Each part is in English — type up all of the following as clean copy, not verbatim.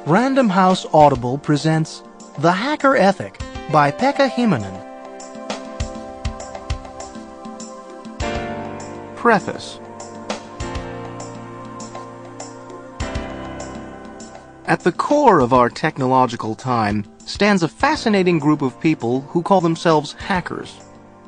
Random House Audible presents The Hacker Ethic by Pekka Himanen. Preface. At the core of our technological time stands a fascinating group of people who call themselves hackers.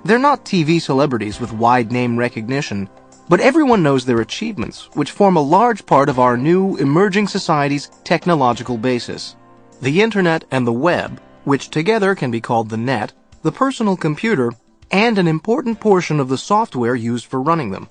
They're not TV celebrities with wide name recognition, but everyone knows their achievements, which form a large part of our new, emerging society's technological basis. The Internet and the web, which together can be called the net, the personal computer, and an important portion of the software used for running them.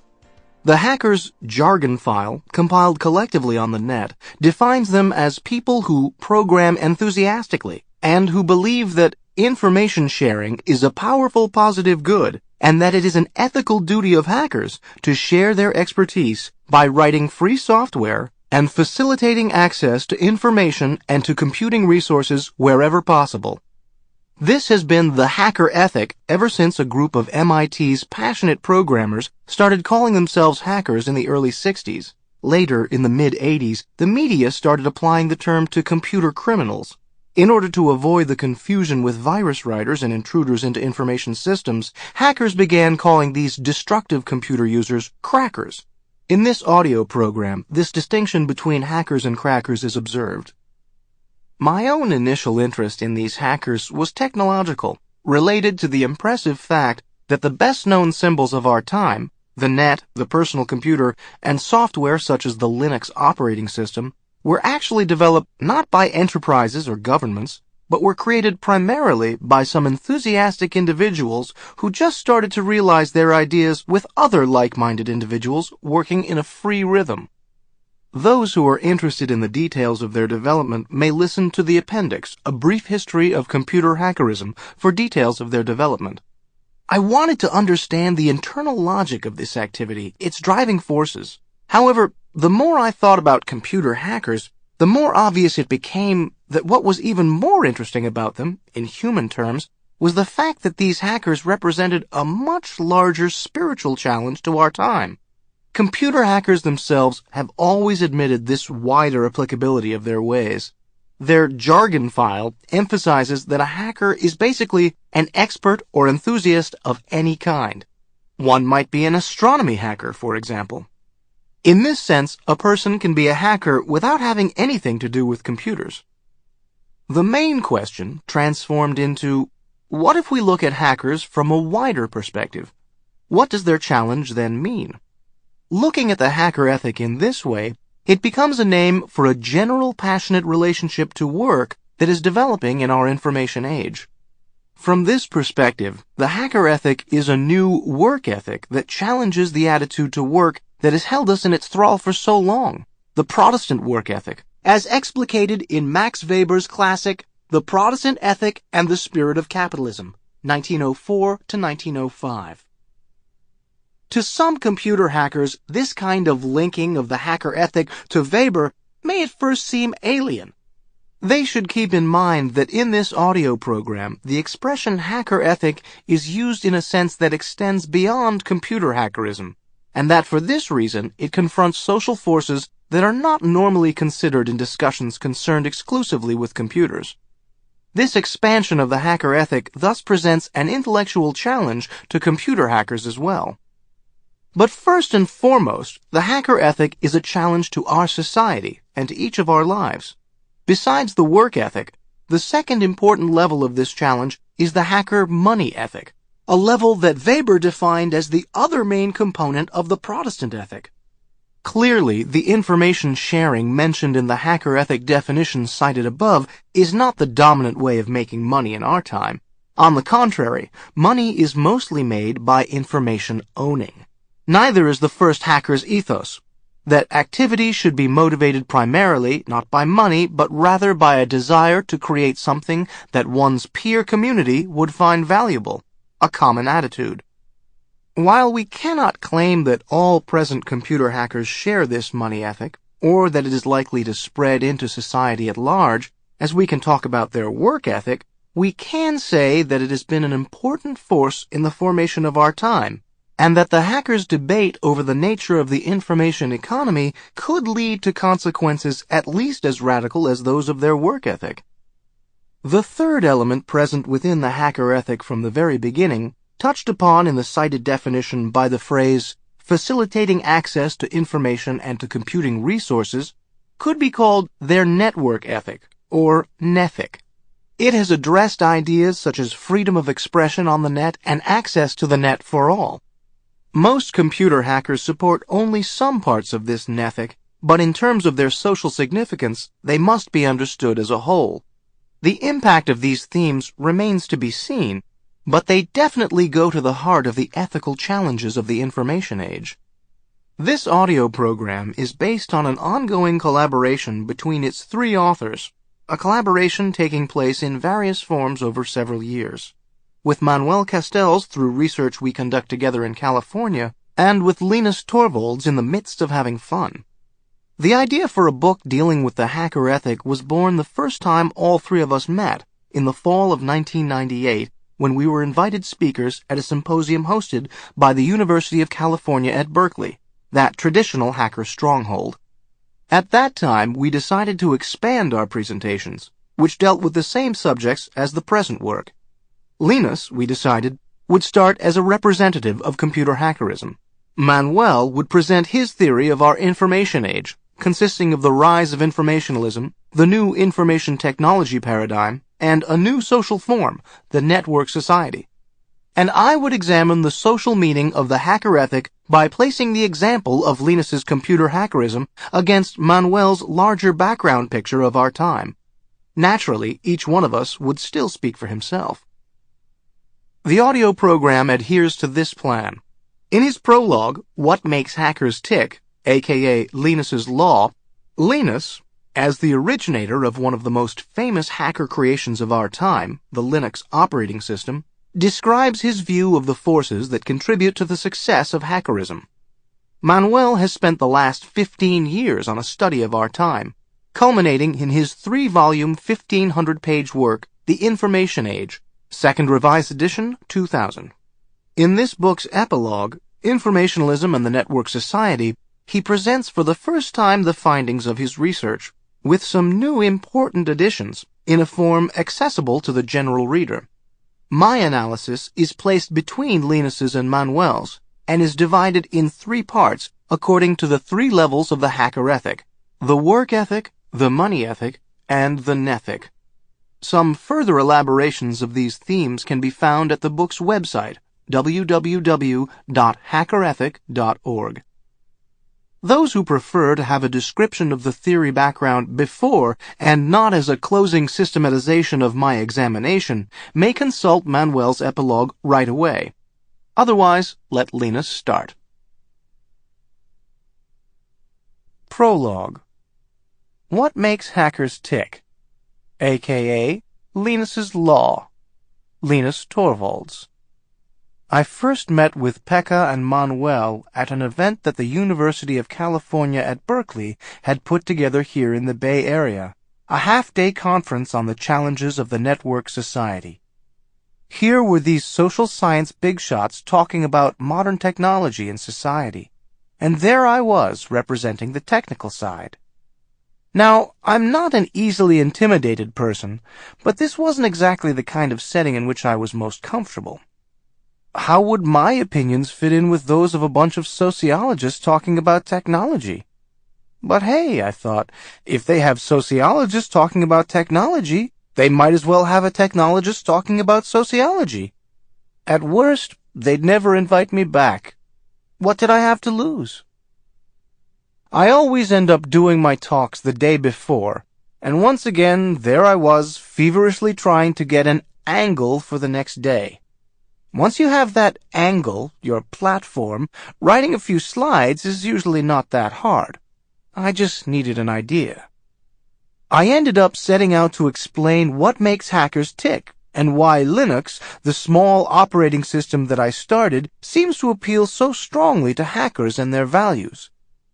The hacker's jargon file, compiled collectively on the net, defines them as people who program enthusiastically and who believe that information sharing is a powerful positive good, and that it is an ethical duty of hackers to share their expertise by writing free software and facilitating access to information and to computing resources wherever possible. This has been the hacker ethic ever since a group of MIT's passionate programmers started calling themselves hackers in the early 60s. Later, in the mid-80s, the media started applying the term to computer criminals. In order to avoid the confusion with virus writers and intruders into information systems, hackers began calling these destructive computer users crackers. In this audio program, this distinction between hackers and crackers is observed. My own initial interest in these hackers was technological, related to the impressive fact that the best-known symbols of our time, the net, the personal computer, and software such as the Linux operating system, were actually developed not by enterprises or governments, but were created primarily by some enthusiastic individuals who just started to realize their ideas with other like-minded individuals working in a free rhythm. Those who are interested in the details of their development may listen to the appendix, A Brief History of Computer Hackerism, for details of their development. I wanted to understand the internal logic of this activity, its driving forces. However, the more I thought about computer hackers, the more obvious it became that what was even more interesting about them, in human terms, was the fact that these hackers represented a much larger spiritual challenge to our time. Computer hackers themselves have always admitted this wider applicability of their ways. Their jargon file emphasizes that a hacker is basically an expert or enthusiast of any kind. One might be an astronomy hacker, for example. In this sense, a person can be a hacker without having anything to do with computers. The main question transformed into, what if we look at hackers from a wider perspective? What does their challenge then mean? Looking at the hacker ethic in this way, it becomes a name for a general passionate relationship to work that is developing in our information age. From this perspective, the hacker ethic is a new work ethic that challenges the attitude to work that has held us in its thrall for so long, the Protestant work ethic, as explicated in Max Weber's classic, The Protestant Ethic and the Spirit of Capitalism, 1904 to 1905. To some computer hackers, this kind of linking of the hacker ethic to Weber may at first seem alien. They should keep in mind that in this audio program, the expression hacker ethic is used in a sense that extends beyond computer hackerism, and that for this reason it confronts social forces that are not normally considered in discussions concerned exclusively with computers. This expansion of the hacker ethic thus presents an intellectual challenge to computer hackers as well. But first and foremost, the hacker ethic is a challenge to our society and to each of our lives. Besides the work ethic, the second important level of this challenge is the hacker money ethic, a level that Weber defined as the other main component of the Protestant ethic. Clearly, the information sharing mentioned in the hacker ethic definition cited above is not the dominant way of making money in our time. On the contrary, money is mostly made by information owning. Neither is the first hacker's ethos, that activity should be motivated primarily not by money, but rather by a desire to create something that one's peer community would find valuable, a common attitude. While we cannot claim that all present computer hackers share this money ethic, or that it is likely to spread into society at large, as we can talk about their work ethic, we can say that it has been an important force in the formation of our time, and that the hackers' debate over the nature of the information economy could lead to consequences at least as radical as those of their work ethic. The third element present within the hacker ethic from the very beginning, touched upon in the cited definition by the phrase, facilitating access to information and to computing resources, could be called their network ethic, or nethic. It has addressed ideas such as freedom of expression on the net and access to the net for all. Most computer hackers support only some parts of this nethic, but in terms of their social significance, they must be understood as a whole. The impact of these themes remains to be seen, but they definitely go to the heart of the ethical challenges of the information age. This audio program is based on an ongoing collaboration between its three authors, a collaboration taking place in various forms over several years, with Manuel Castells through research we conduct together in California, and with Linus Torvalds in the midst of having fun. The idea for a book dealing with the hacker ethic was born the first time all three of us met, in the fall of 1998, when we were invited speakers at a symposium hosted by the University of California at Berkeley, that traditional hacker stronghold. At that time, we decided to expand our presentations, which dealt with the same subjects as the present work. Linus, we decided, would start as a representative of computer hackerism. Manuel would present his theory of our information age, consisting of the rise of informationalism, the new information technology paradigm, and a new social form, the network society. And I would examine the social meaning of the hacker ethic by placing the example of Linus's computer hackerism against Manuel's larger background picture of our time. Naturally, each one of us would still speak for himself. The audio program adheres to this plan. In his prologue, What Makes Hackers Tick, aka Linus's Law, Linus, as the originator of one of the most famous hacker creations of our time, the Linux operating system, describes his view of the forces that contribute to the success of hackerism. Manuel has spent the last 15 years on a study of our time, culminating in his 3-volume, 1,500-page work, The Information Age, Second Revised Edition, 2000. In this book's epilogue, Informationalism and the Network Society, he presents for the first time the findings of his research, with some new important additions, in a form accessible to the general reader. My analysis is placed between Linus's and Manuel's, and is divided in 3 parts according to the 3 levels of the hacker ethic: the work ethic, the money ethic, and the nethic. Some further elaborations of these themes can be found at the book's website, www.hackerethic.org. Those who prefer to have a description of the theory background before and not as a closing systematization of my examination may consult Manuel's epilogue right away. Otherwise, let Linus start. Prologue. What Makes Hackers Tick, aka Linus's Law. Linus Torvalds. I first met with Pekka and Manuel at an event that the University of California at Berkeley had put together here in the Bay Area, a half-day conference on the challenges of the network society. Here were these social science bigshots talking about modern technology and society, and there I was representing the technical side. Now, I'm not an easily intimidated person, but this wasn't exactly the kind of setting in which I was most comfortable. How would my opinions fit in with those of a bunch of sociologists talking about technology? But hey, I thought, if they have sociologists talking about technology, they might as well have a technologist talking about sociology. At worst, they'd never invite me back. What did I have to lose? I always end up doing my talks the day before, and once again, there I was, feverishly trying to get an angle for the next day. Once you have that angle, your platform, writing a few slides is usually not that hard. I just needed an idea. I ended up setting out to explain what makes hackers tick, and why Linux, the small operating system that I started, seems to appeal so strongly to hackers and their values.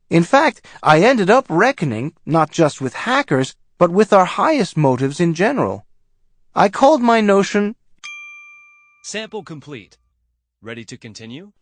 In fact, I ended up reckoning, not just with hackers, but with our highest motives in general. I called my notion Sample complete. Ready to continue?